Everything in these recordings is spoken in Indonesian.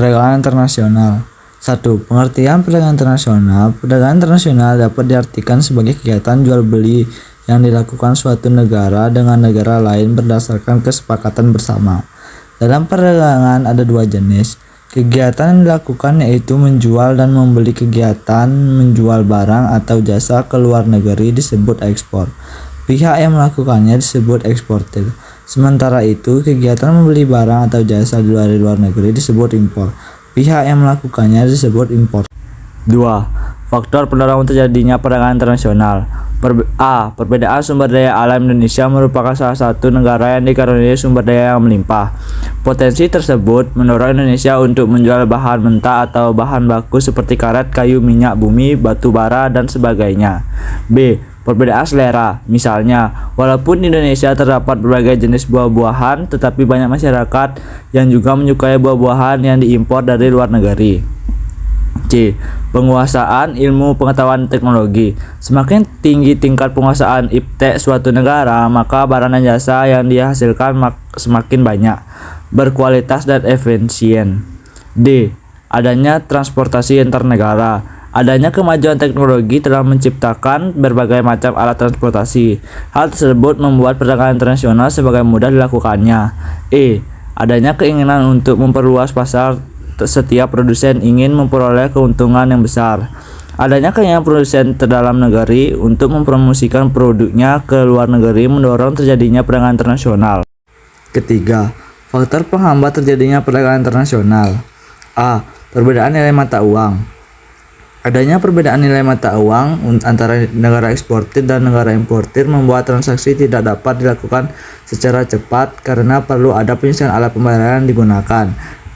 Perdagangan internasional. 1. Pengertian perdagangan internasional. Perdagangan internasional dapat diartikan sebagai kegiatan jual beli yang dilakukan suatu negara dengan negara lain berdasarkan kesepakatan bersama. Dalam perdagangan ada dua jenis. Kegiatan yang dilakukan yaitu menjual dan membeli. Kegiatan menjual barang atau jasa ke luar negeri disebut ekspor. Pihak yang melakukannya disebut eksportir. Sementara itu, kegiatan membeli barang atau jasa dari luar negeri disebut impor. Pihak yang melakukannya disebut impor. 2. Faktor pendorong terjadinya perdagangan internasional. A. Perbedaan sumber daya alam. Indonesia merupakan salah satu negara yang dikaruniai sumber daya yang melimpah. Potensi tersebut mendorong Indonesia untuk menjual bahan mentah atau bahan baku seperti karet, kayu, minyak bumi, batu bara, dan sebagainya. B. Perbedaan selera. Misalnya, walaupun di Indonesia terdapat berbagai jenis buah-buahan, tetapi banyak masyarakat yang juga menyukai buah-buahan yang diimpor dari luar negeri. C. Penguasaan ilmu pengetahuan teknologi. Semakin tinggi tingkat penguasaan iptek suatu negara, maka barang dan jasa yang dihasilkan semakin banyak, berkualitas dan efisien. D. Adanya transportasi antar negara. Adanya kemajuan teknologi telah menciptakan berbagai macam alat transportasi. Hal tersebut membuat perdagangan internasional sebagai mudah dilakukannya. E. Adanya keinginan untuk memperluas pasar. Setiap produsen ingin memperoleh keuntungan yang besar. Adanya keinginan produsen terdalam negeri untuk mempromosikan produknya ke luar negeri mendorong terjadinya perdagangan internasional. Ketiga, faktor penghambat terjadinya perdagangan internasional. A. Perbedaan nilai mata uang. Adanya perbedaan nilai mata uang antara negara eksportir dan negara importir membuat transaksi tidak dapat dilakukan secara cepat karena perlu ada penyelesaian alat pembayaran yang digunakan.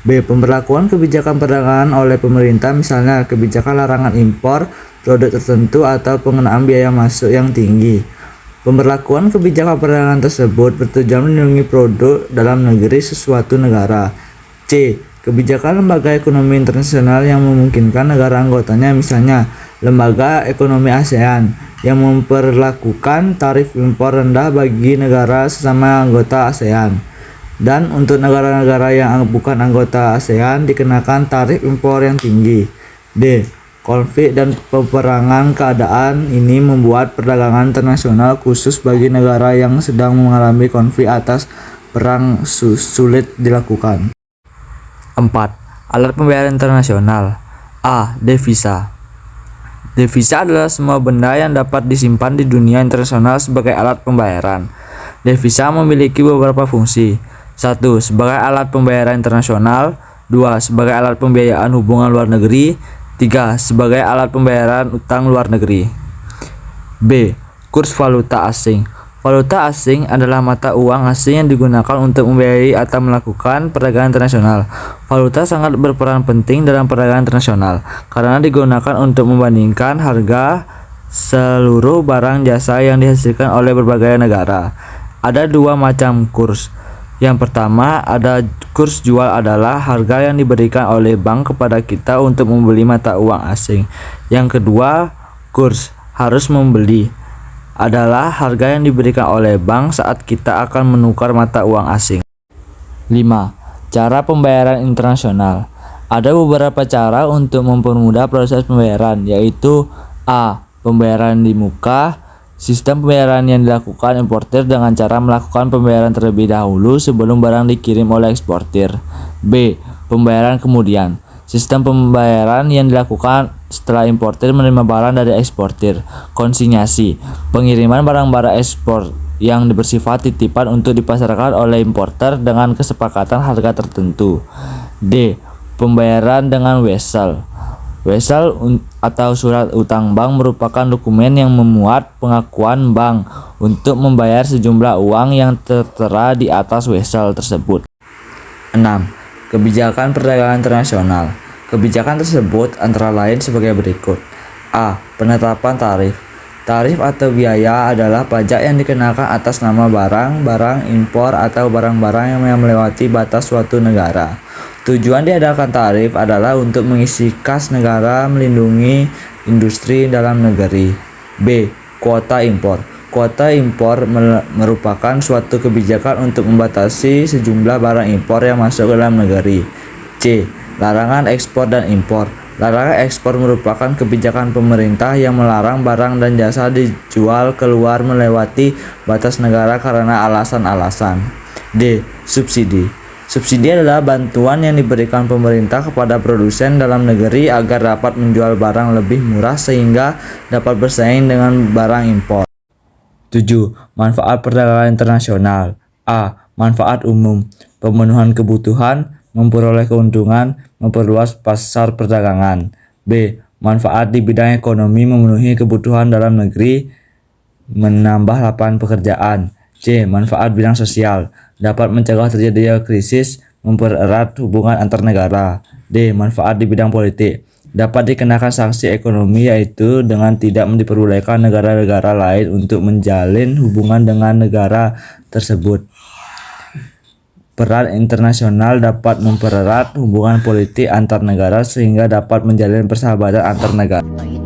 B. Pemberlakuan kebijakan perdagangan oleh pemerintah, misalnya kebijakan larangan impor produk tertentu atau pengenaan biaya masuk yang tinggi. Pemberlakuan kebijakan perdagangan tersebut bertujuan melindungi produk dalam negeri sesuatu negara. C. Kebijakan lembaga ekonomi internasional yang memungkinkan negara anggotanya, misalnya lembaga ekonomi ASEAN, yang memperlakukan tarif impor rendah bagi negara sesama anggota ASEAN. Dan untuk negara-negara yang bukan anggota ASEAN dikenakan tarif impor yang tinggi. D. Konflik dan peperangan. Keadaan ini membuat perdagangan internasional khusus bagi negara yang sedang mengalami konflik atas perang sulit dilakukan. 4. Alat pembayaran internasional. A. Devisa. Devisa adalah semua benda yang dapat disimpan di dunia internasional sebagai alat pembayaran. Devisa memiliki beberapa fungsi. 1. Sebagai alat pembayaran internasional. 2. Sebagai alat pembiayaan hubungan luar negeri. 3. Sebagai alat pembayaran utang luar negeri. B. Kurs valuta asing. Valuta asing adalah mata uang asing yang digunakan untuk membiayai atau melakukan perdagangan internasional. Valuta sangat berperan penting dalam perdagangan internasional karena digunakan untuk membandingkan harga seluruh barang jasa yang dihasilkan oleh berbagai negara. Ada dua macam kurs. Yang pertama, ada kurs jual, adalah harga yang diberikan oleh bank kepada kita untuk membeli mata uang asing. Yang kedua, kurs harus membeli, adalah harga yang diberikan oleh bank saat kita akan menukar mata uang asing. 5. Cara pembayaran internasional. Ada beberapa cara untuk mempermudah proses pembayaran, yaitu A. Pembayaran di muka. Sistem pembayaran yang dilakukan importir dengan cara melakukan pembayaran terlebih dahulu sebelum barang dikirim oleh eksportir. B. Pembayaran kemudian. Sistem pembayaran yang dilakukan setelah importir menerima barang dari eksportir. Konsinyasi. Pengiriman barang-barang ekspor yang bersifat titipan untuk dipasarkan oleh importer dengan kesepakatan harga tertentu. D. Pembayaran dengan wesel. Wesel atau surat utang bank merupakan dokumen yang memuat pengakuan bank untuk membayar sejumlah uang yang tertera di atas wesel tersebut. 6. Kebijakan perdagangan internasional. Kebijakan tersebut antara lain sebagai berikut. A. Penetapan tarif. Tarif atau biaya adalah pajak yang dikenakan atas nama barang impor atau barang-barang yang melewati batas suatu negara. Tujuan diadakan tarif adalah untuk mengisi kas negara, melindungi industri dalam negeri. B. Kuota impor. Kuota impor merupakan suatu kebijakan untuk membatasi sejumlah barang impor yang masuk ke dalam negeri. C. Larangan ekspor dan impor. Larangan ekspor merupakan kebijakan pemerintah yang melarang barang dan jasa dijual keluar melewati batas negara karena alasan-alasan. D. Subsidi. Subsidi adalah bantuan yang diberikan pemerintah kepada produsen dalam negeri agar dapat menjual barang lebih murah sehingga dapat bersaing dengan barang impor. 7. Manfaat perdagangan internasional. A. Manfaat umum. Pemenuhan kebutuhan, memperoleh keuntungan, memperluas pasar perdagangan. B. Manfaat di bidang ekonomi, memenuhi kebutuhan dalam negeri, menambah lapangan pekerjaan. C. Manfaat bidang sosial, dapat mencegah terjadinya krisis, mempererat hubungan antar negara. D. Manfaat di bidang politik, dapat dikenakan sanksi ekonomi yaitu dengan tidak diperbolehkan negara-negara lain untuk menjalin hubungan dengan negara tersebut. Peran internasional dapat mempererat hubungan politik antar negara sehingga dapat menjalin persahabatan antar negara.